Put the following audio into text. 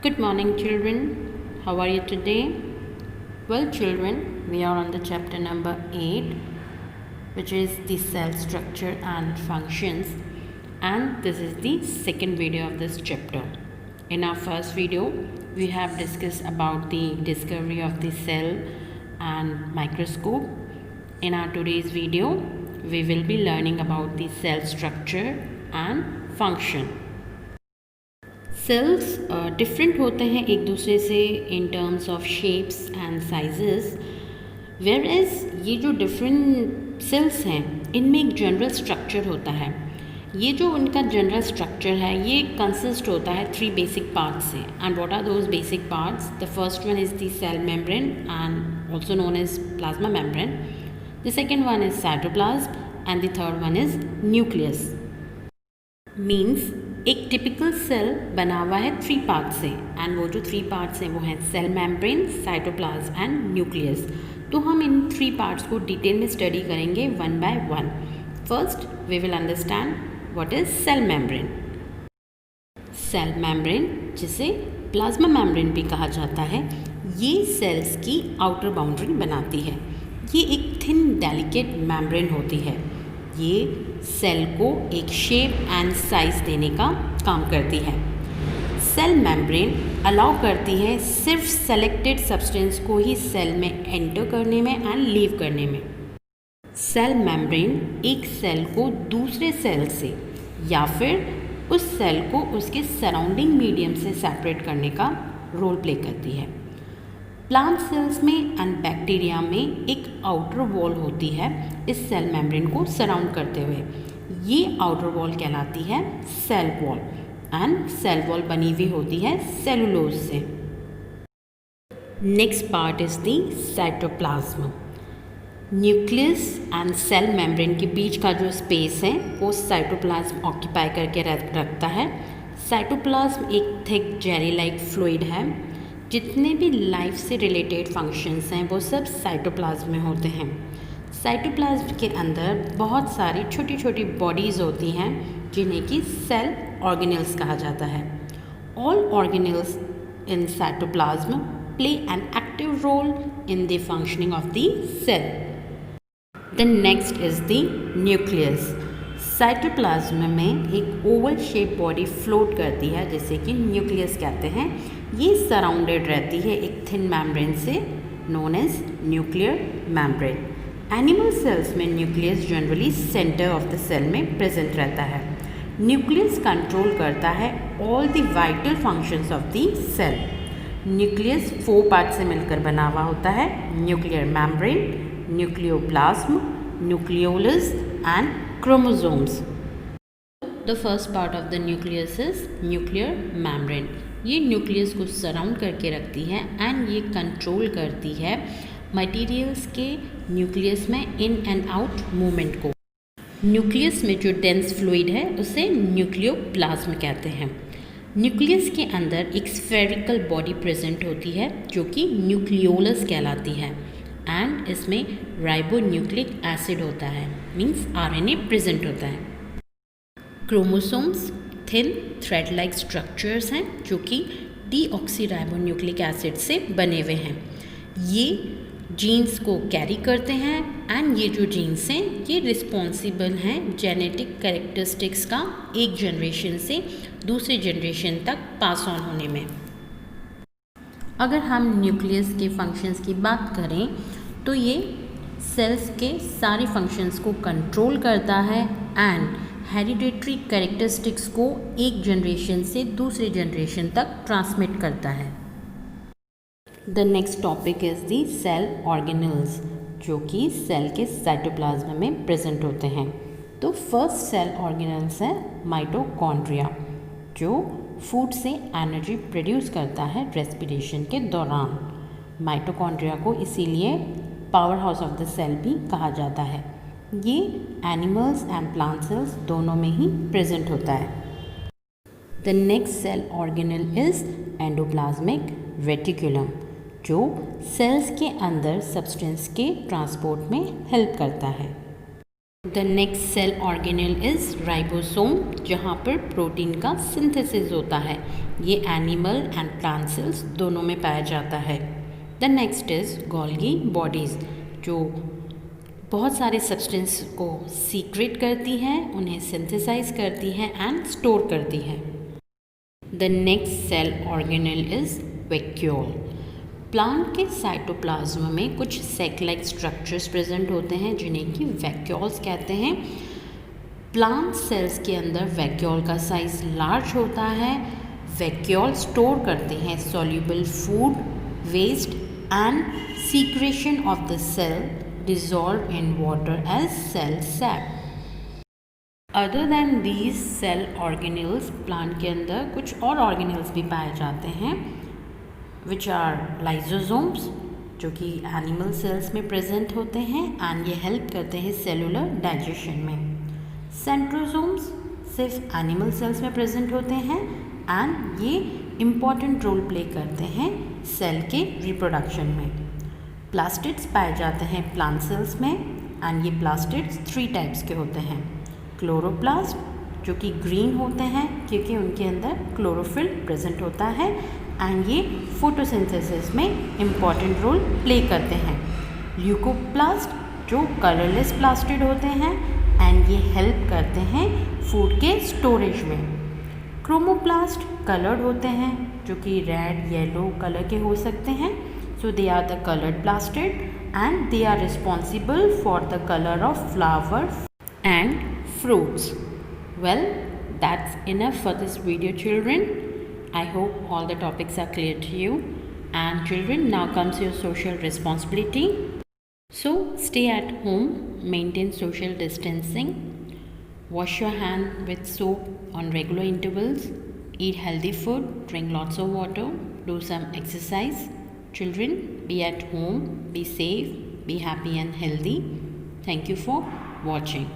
Good morning, children. How are you today? Well, children, we are on the chapter number 8, which is the cell structure and functions, and this is the second video of this chapter. In our first video, we have discussed about the discovery of the cell and microscope. In our today's video, we will be learning about the cell structure and function. Cells different होते हैं एक दूसरे से in terms of shapes and sizes, whereas ये जो different cells हैं इनमें एक जनरल स्ट्रक्चर होता है. ये जो उनका जनरल स्ट्रक्चर है ये कंसिस्ट होता है 3 बेसिक पार्ट्स से. And what are those basic parts? The first one is the cell membrane and also known as plasma membrane. The second one is cytoplasm and the third one is nucleus. Means एक typical cell बना हुआ है 3 part से, and वो जो 3 parts हैं वो हैं cell membrane, cytoplasm and nucleus. तो हम इन 3 पार्ट्स को डिटेल में स्टडी करेंगे one by one. First we will understand what is cell membrane. Cell membrane, जिसे प्लाज्मा मेम्ब्रेन भी कहा जाता है, ये सेल्स की आउटर बाउंड्री बनाती है. ये एक थिन डेलिकेट मेम्ब्रेन होती है. ये सेल को एक शेप एंड साइज देने का काम करती है. सेल मेम्ब्रेन अलाउ करती है सिर्फ सेलेक्टेड सब्सटेंस को ही सेल में एंटर करने में एंड लीव करने में. सेल मेम्ब्रेन एक सेल को दूसरे सेल से या फिर उस सेल को उसके सराउंडिंग मीडियम से सेपरेट करने का रोल प्ले करती है. प्लांट सेल्स में एंड बैक्टीरिया में एक आउटर वॉल होती है इस सेल मेम्ब्रेन को सराउंड करते हुए. ये आउटर वॉल कहलाती है cell wall, and cell wall बनी हुई होती है सेलुलोज से. Next part is the cytoplasm. Nucleus and cell membrane के बीच का जो स्पेस है वो साइटोप्लाज्म ऑक्यूपाई करके रखता है. साइटोप्लाज्म एक थिक जेली लाइक फ्लूइड है. जितने भी लाइफ से रिलेटेड फंक्शंस हैं वो सब साइटोप्लाज्म में होते हैं. साइटोप्लाज्म के अंदर बहुत सारी छोटी छोटी बॉडीज़ होती हैं जिन्हें कि सेल ऑर्गेनेल्स कहा जाता है. All organelles in cytoplasm play an active role in the functioning of the cell. The next is the nucleus. Cytoplasm में एक ओवल शेप बॉडी फ्लोट करती है जिसे कि न्यूक्लियस कहते हैं. ये सराउंडेड रहती है एक थिन मेम्ब्रेन से known as nuclear membrane. Animal cells में nucleus generally centre of the cell में प्रेजेंट रहता है. न्यूक्लियस कंट्रोल करता है all the vital functions of the cell. Nucleus 4 part से मिलकर बना हुआ होता है: nuclear membrane, nucleoplasm, nucleolus and chromosomes. The first part of the nucleus is nuclear membrane. ये न्यूक्लियस को सराउंड करके रखती है एंड ये कंट्रोल करती है मटेरियल्स के न्यूक्लियस में इन एंड आउट मूवमेंट को. न्यूक्लियस में जो डेंस फ्लूइड है उसे न्यूक्लियोप्लाज्म कहते हैं. न्यूक्लियस के अंदर एक स्फेरिकल बॉडी प्रेजेंट होती है जो कि न्यूक्लियोलस कहलाती है, एंड इसमें राइबोन्यूक्लिक एसिड होता है, मीन्स RNA प्रेजेंट होता है. Chromosomes thin thread like structures हैं जो कि डीऑक्सीराइबोन्यूक्लिक एसिड से बने हुए हैं. ये जीन्स को कैरी करते हैं एंड ये जो जीन्स हैं ये रिस्पॉन्सिबल हैं जेनेटिक कैरेक्टरिस्टिक्स का एक जनरेशन से दूसरे जनरेशन तक पास ऑन होने में. अगर हम न्यूक्लियस के फंक्शंस की बात करें तो ये सेल्स के सारे फंक्शंस को कंट्रोल करता है एंड हेरिडेटरी कैरेक्टरिस्टिक्स को एक जनरेशन से दूसरे जनरेशन तक ट्रांसमिट करता है. The next topic is the cell organelles, जो कि सेल के साइटोप्लाज्म में प्रेजेंट होते हैं. तो फर्स्ट सेल ऑर्गेनल्स है माइटोकॉन्ड्रिया, जो फूड से एनर्जी प्रोड्यूस करता है रेस्पिरेशन के दौरान. माइटोकॉन्ड्रिया को इसीलिए power house of the cell भी कहा जाता है. ये एनिमल्स एंड प्लांट सेल्स दोनों में ही प्रेजेंट होता है. The next cell organelle is endoplasmic reticulum, जो सेल्स के अंदर सब्सटेंस के ट्रांसपोर्ट में हेल्प करता है. The next cell organelle is ribosome, जहाँ पर प्रोटीन का सिंथेसिस होता है। ये एनिमल एंड प्लांट सेल्स दोनों में पाया जाता है। The next is Golgi bodies, जो बहुत सारे सब्सटेंस को सीक्रेट करती हैं, उन्हें सिंथेसाइज करती हैं एंड स्टोर करती हैं। The next cell organelle is vacuole. Plant के साइटोप्लाज्म में कुछ सेक लाइक स्ट्रक्चर्स प्रेजेंट होते हैं जिन्हें कि वैक्यूल्स कहते हैं। प्लांट सेल्स के अंदर वैक्यूल का साइज लार्ज होता है। वैक्यूल स्टोर करते हैं soluble food, waste and secretion of the cell dissolve in water as cell sap. Other than these cell organelles, plant के अंदर कुछ और ऑर्गेनेल्स भी पाए जाते हैं विच आर लाइजोसोम्स, जो कि एनिमल सेल्स में प्रेजेंट होते हैं एंड ये हेल्प करते हैं सेलुलर डाइजेशन में। सेंट्रोसोम्स सिर्फ एनिमल सेल्स में प्रेजेंट होते हैं एंड ये इम्पॉर्टेंट रोल प्ले करते हैं सेल के रिप्रोडक्शन में। प्लास्टिड्स पाए जाते हैं प्लांट सेल्स में एंड ये प्लास्टिड्स 3 टाइप्स के होते हैं। क्लोरोप्लास्ट, जो कि ग्रीन होते हैं क्योंकि उनके अंदर क्लोरोफिल प्रेजेंट होता है एंड ये फोटोसिंथेसिस में इम्पॉर्टेंट रोल प्ले करते हैं। ल्यूकोप्लास्ट, जो कलरलेस प्लास्टिड होते हैं एंड ये हेल्प करते हैं फूड के स्टोरेज में। क्रोमोप्लास्ट कलर्ड होते हैं, जो कि रेड, येलो कलर के हो सकते हैं। So they are the coloured plastid and they are responsible for the colour of flower and fruits. Well, that's enough for this video, children. I hope all the topics are clear to you. And children, now comes your social responsibility. So stay at home, maintain social distancing, wash your hand with soap on regular intervals, eat healthy food, drink lots of water, do some exercise. Children, be at home, be safe, be happy and healthy. Thank you for watching.